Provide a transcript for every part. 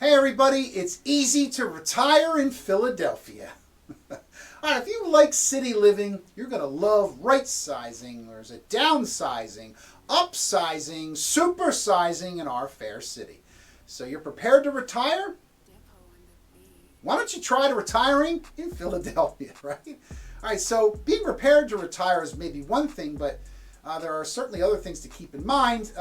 Hey everybody, it's easy to retire in Philadelphia. Alright, if you like city living, you're going to love right-sizing, or is it downsizing, upsizing, supersizing in our fair city. So you're prepared to retire? Why don't you try to retiring in Philadelphia, right? Alright, so being prepared to retire is maybe one thing, but there are certainly other things to keep in mind.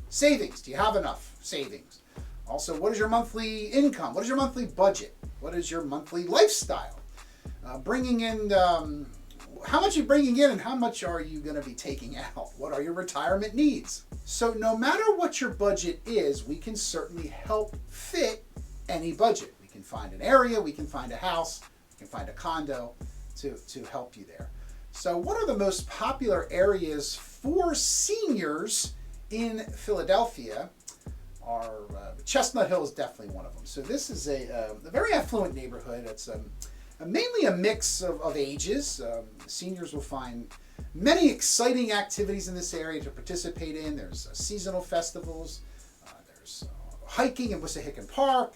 Savings, do you have enough savings? Also, what is your monthly income? What is your monthly budget? What is your monthly lifestyle? Bringing in, how much are you bringing in and how much are you going to be taking out? What are your retirement needs? So no matter what your budget is, we can certainly help fit any budget. We can find an area, we can find a house, we can find a condo to help you there. So what are the most popular areas for seniors in Philadelphia? Chestnut Hill is definitely one of them. So this is a very affluent neighborhood. It's mainly a mix of ages. Seniors will find many exciting activities in this area to participate in. There's seasonal festivals. There's hiking in Wissahickon Park.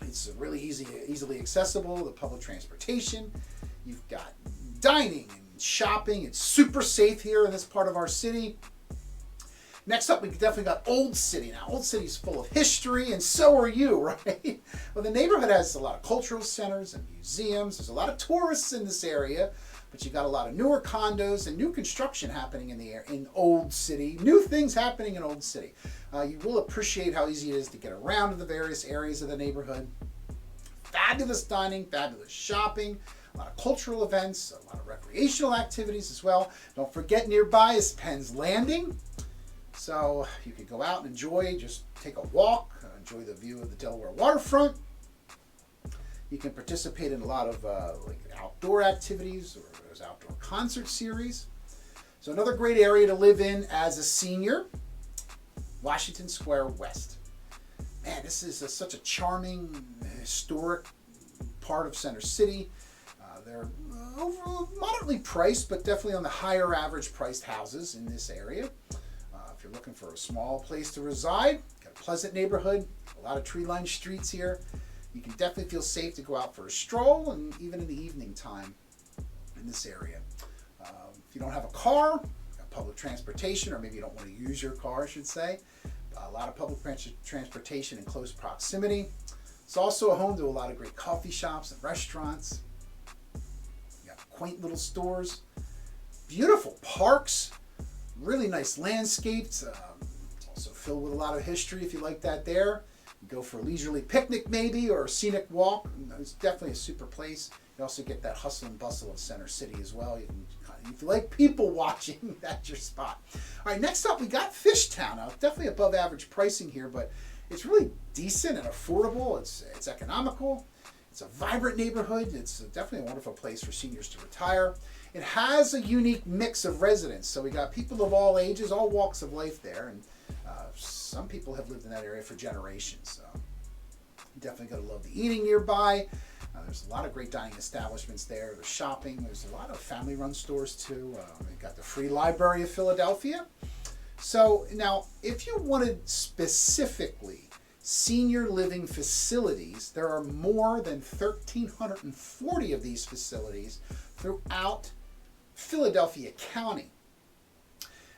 It's really easily accessible. The public transportation. You've got dining and shopping. It's super safe here in this part of our city. Next up, we definitely got Old City. Now, Old City's full of history, and so are you, right? Well, the neighborhood has a lot of cultural centers and museums. There's a lot of tourists in this area, but you got a lot of newer condos and new construction happening in Old City. New things happening in Old City. You will appreciate how easy it is to get around to the various areas of the neighborhood. Fabulous dining, fabulous shopping. A lot of cultural events, a lot of recreational activities as well. Don't forget, nearby is Penn's Landing. So you could go out and enjoy, just take a walk, enjoy the view of the Delaware waterfront. You can participate in a lot of like outdoor activities, or there's outdoor concert series. So another great area to live in as a senior, Washington Square West. Man, this is such a charming, historic part of Center City. They're moderately priced, but definitely on the higher average priced houses in this area. If you're looking for a small place to reside, got a pleasant neighborhood, a lot of tree-lined streets here. You can definitely feel safe to go out for a stroll, and even in the evening time in this area. If you don't have a car, got public transportation, or maybe you don't want to use your car, I should say. A lot of public transportation in close proximity. It's also a home to a lot of great coffee shops and restaurants. You got quaint little stores, beautiful parks. Really nice landscapes. It's also filled with a lot of history if you like that there. You go for a leisurely picnic maybe, or a scenic walk. It's definitely a super place. You also get that hustle and bustle of Center City as well. You can, if you like people watching, that's your spot. All right, next up we got Fishtown. Now, definitely above average pricing here, but it's really decent and affordable. It's economical. It's a vibrant neighborhood. It's definitely a wonderful place for seniors to retire. It has a unique mix of residents. So we got people of all ages, all walks of life there. And some people have lived in that area for generations. So definitely going to love the eating nearby. There's a lot of great dining establishments there. There's shopping. There's a lot of family-run stores too. We've got the Free Library of Philadelphia. So now, if you wanted specifically senior living facilities, there are more than 1,340 of these facilities throughout Philadelphia County.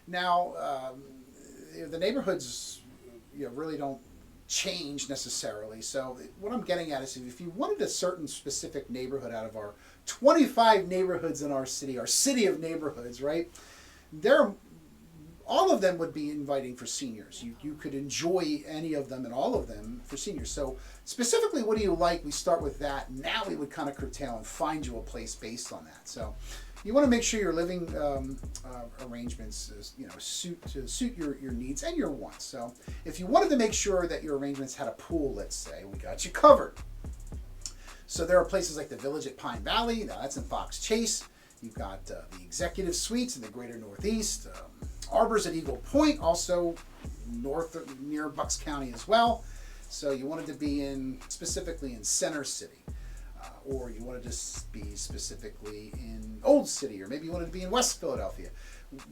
Now, the neighborhoods really don't change necessarily. So what I'm getting at is, if you wanted a certain specific neighborhood out of our 25 neighborhoods in our city of neighborhoods, right? All of them would be inviting for seniors. You could enjoy any of them and all of them for seniors. So specifically, what do you like? We start with that. Now we would kind of curtail and find you a place based on that. So you want to make sure your living arrangements suit your needs and your wants. So if you wanted to make sure that your arrangements had a pool, let's say, we got you covered. So there are places like the Village at Pine Valley. Now that's in Fox Chase. You've got the Executive Suites in the Greater Northeast. Arbours at Eagle Point, also near Bucks County as well. So you wanted to be specifically in Center City, or you wanted to be specifically in Old City, or maybe you wanted to be in West Philadelphia.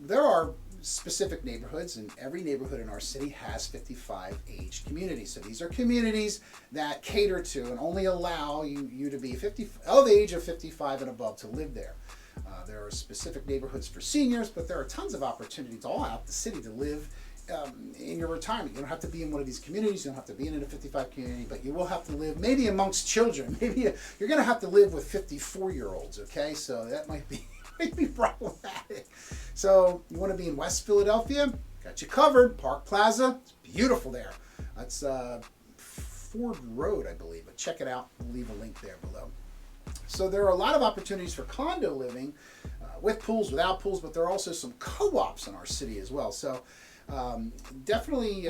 There are specific neighborhoods, and every neighborhood in our city has 55 age communities. So these are communities that cater to and only allow you to be of the age of 55 and above to live there. There are specific neighborhoods for seniors, but there are tons of opportunities all out the city to live in your retirement. You don't have to be in one of these communities. You don't have to be in a 55 community, but you will have to live maybe amongst children. Maybe you're going to have to live with 54-year-olds. Okay, so that might be problematic. So you want to be in West Philadelphia? Got you covered. Park Plaza, it's beautiful there. That's Ford Road, I believe. But check it out. We'll leave a link there below. So there are a lot of opportunities for condo living with pools, without pools, but there are also some co-ops in our city as well. So definitely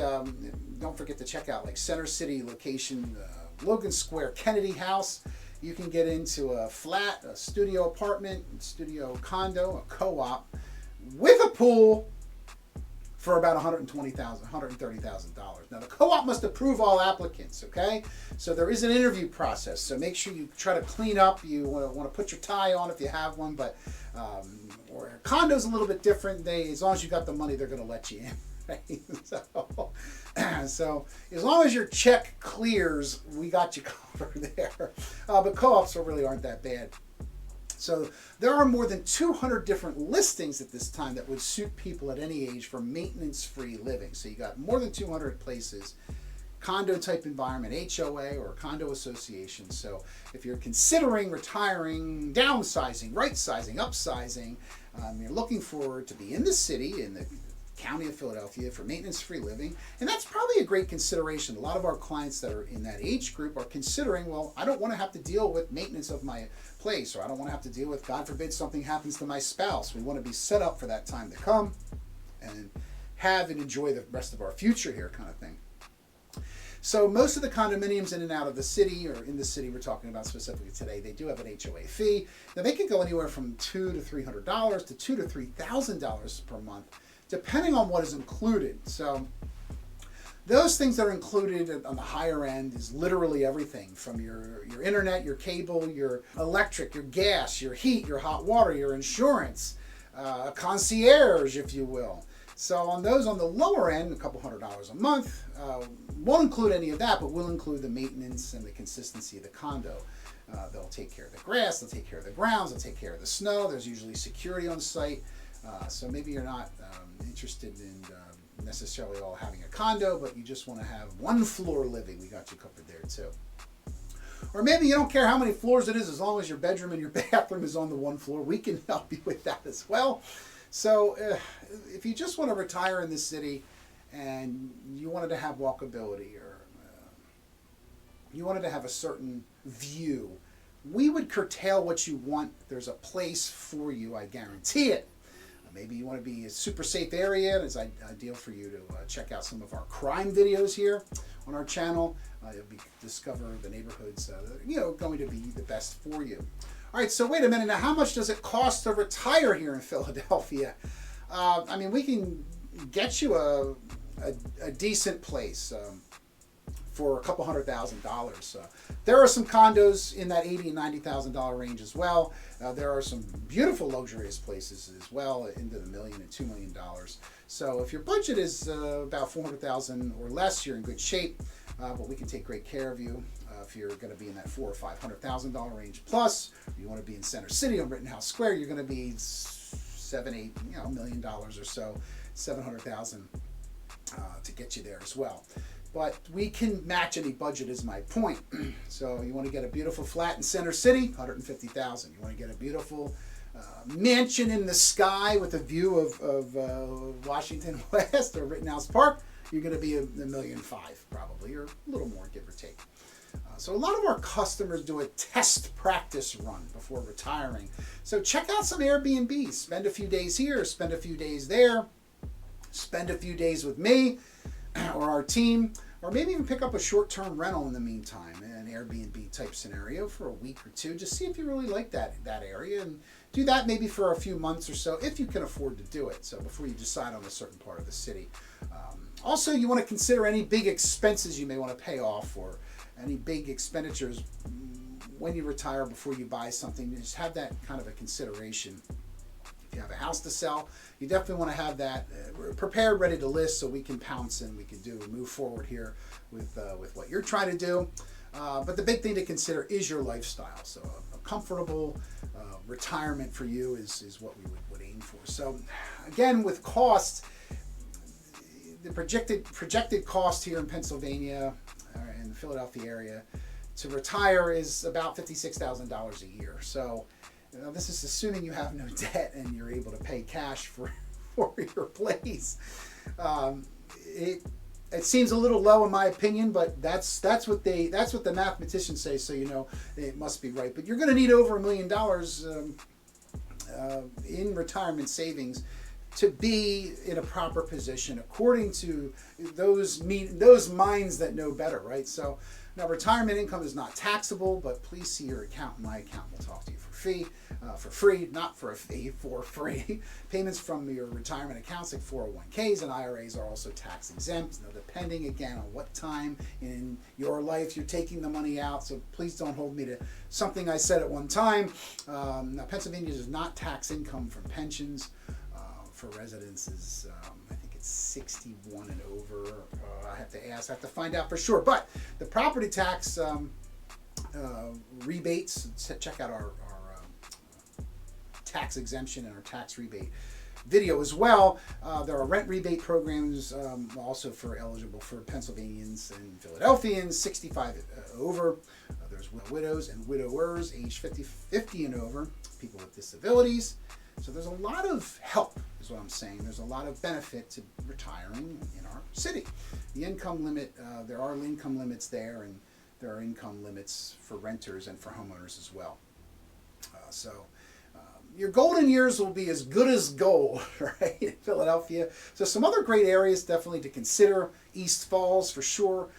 don't forget to check out like Center City location, Logan Square, Kennedy House. You can get into a flat, a studio apartment, studio condo, a co-op with a pool for about $120,000, $130,000. Now the co-op must approve all applicants, okay? So there is an interview process. So make sure you try to clean up. You want to put your tie on if you have one, but or a condo's a little bit different. As long as you got the money, they're going to let you in. Right? So as long as your check clears, we got you covered there. But co-ops really aren't that bad. So there are more than 200 different listings at this time that would suit people at any age for maintenance-free living. So you got more than 200 places, condo type environment, HOA or condo association. So if you're considering retiring, downsizing, right-sizing, upsizing, you're looking for to be in the city, in the County of Philadelphia for maintenance-free living, and that's probably a great consideration. A lot of our clients that are in that age group are considering, well, I don't want to have to deal with maintenance of my place, or I don't want to have to deal with, God forbid, something happens to my spouse. We want to be set up for that time to come and have and enjoy the rest of our future here, kind of thing. So most of the condominiums in and out of the city, or in the city we're talking about specifically today, they do have an HOA fee. Now they can go anywhere from $200 to $300 to $2,000 to $3,000 per month, depending on what is included. So those things that are included on the higher end is literally everything from your internet, your cable, your electric, your gas, your heat, your hot water, your insurance, a concierge, if you will. So on those on the lower end, a couple $100 a month, won't include any of that, but will include the maintenance and the consistency of the condo. They'll take care of the grass, they'll take care of the grounds, they'll take care of the snow. There's usually security on site. So maybe you're not interested in necessarily all having a condo, but you just want to have one floor living. We got you covered there too. Or maybe you don't care how many floors it is, as long as your bedroom and your bathroom is on the one floor. We can help you with that as well. So if you just want to retire in the city and you wanted to have walkability, or you wanted to have a certain view, we would curtail what you want. There's a place for you, I guarantee it. Maybe you want to be a super safe area, and it's ideal for you to check out some of our crime videos here on our channel. You'll discover the neighborhoods that are going to be the best for you. All right, so wait a minute. Now, how much does it cost to retire here in Philadelphia? I mean, we can get you a decent place for a couple $100,000. There are some condos in that $80,000 and $90,000 range as well. There are some beautiful luxurious places as well, into the $1 million and $2 million. So if your budget is about $400,000 or less, you're in good shape. But we can take great care of you. If you're going to be in that $400,000 or $500,000 range plus, you want to be in Center City on Rittenhouse Square, you're going to be $7-8 million or so, $700,000 to get you there as well. But we can match any budget, is my point. So you want to get a beautiful flat in Center City, $150,000. You want to get a beautiful mansion in the sky with a view of Washington West or Rittenhouse Park, you're going to be $1.5 million probably, or a little more, give or take. So a lot of our customers do a test practice run before retiring. So check out some Airbnbs. Spend a few days here, spend a few days there, spend a few days with me or our team, or maybe even pick up a short-term rental in the meantime, an Airbnb type scenario for a week or two. Just see if you really like that area, and do that maybe for a few months or so if you can afford to do it. So before you decide on a certain part of the city. Also, you want to consider any big expenses you may want to pay off, or any big expenditures when you retire before you buy something. Just have that kind of a consideration If you have a house to sell, you definitely want to have that prepared, ready to list, so we can pounce and we can move forward here with what you're trying to do. But the big thing to consider is your lifestyle. So a comfortable retirement for you is what we would aim for. So again, with costs, the projected cost here in Pennsylvania in the Philadelphia area to retire is about $56,000 a year. So this is assuming you have no debt and you're able to pay cash for your place. It seems a little low in my opinion, but that's what the mathematicians say. So you know it must be right. But you're going to need over $1 million in retirement savings to be in a proper position, according to those minds that know better, right? So now retirement income is not taxable, but please see your accountant. My accountant will talk to you for free, not for a fee, for free. Payments from your retirement accounts like 401ks and IRAs are also tax exempt. Now, depending again on what time in your life you're taking the money out, so please don't hold me to something I said at one time. Now, Pennsylvania does not tax income from pensions. For residences, I think it's 61 and over. I have to find out for sure. But the property tax rebates, check out our tax exemption and our tax rebate video as well. There are rent rebate programs also eligible for Pennsylvanians and Philadelphians, 65 over. There's widows and widowers, age 50 and over, people with disabilities. So there's a lot of help, is what I'm saying. There's a lot of benefit to retiring in our city. The income limit, there are income limits there, and there are income limits for renters and for homeowners as well. Your golden years will be as good as gold, right, in Philadelphia. So some other great areas definitely to consider. East Falls for sure.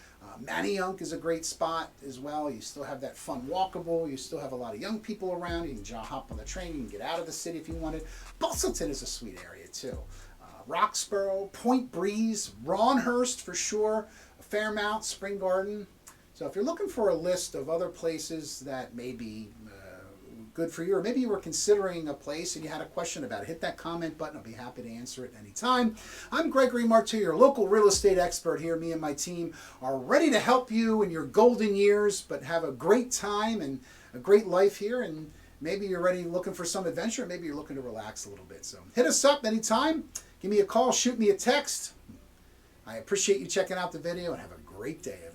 Manayunk is a great spot as well. You still have that fun walkable. You still have a lot of young people around. You can hop on the train. You can get out of the city if you wanted. Bustleton is a sweet area too. Roxborough, Point Breeze, Ronhurst for sure, Fairmount, Spring Garden. So if you're looking for a list of other places that may be good for you, or maybe you were considering a place and you had a question about it, hit that comment button. I'll be happy to answer it anytime. I'm Gregory Martu, your local real estate expert here. Me and my team are ready to help you in your golden years, but have a great time and a great life here. And maybe you're ready looking for some adventure. Maybe you're looking to relax a little bit. So hit us up anytime. Give me a call, shoot me a text. I appreciate you checking out the video, and have a great day, everyone.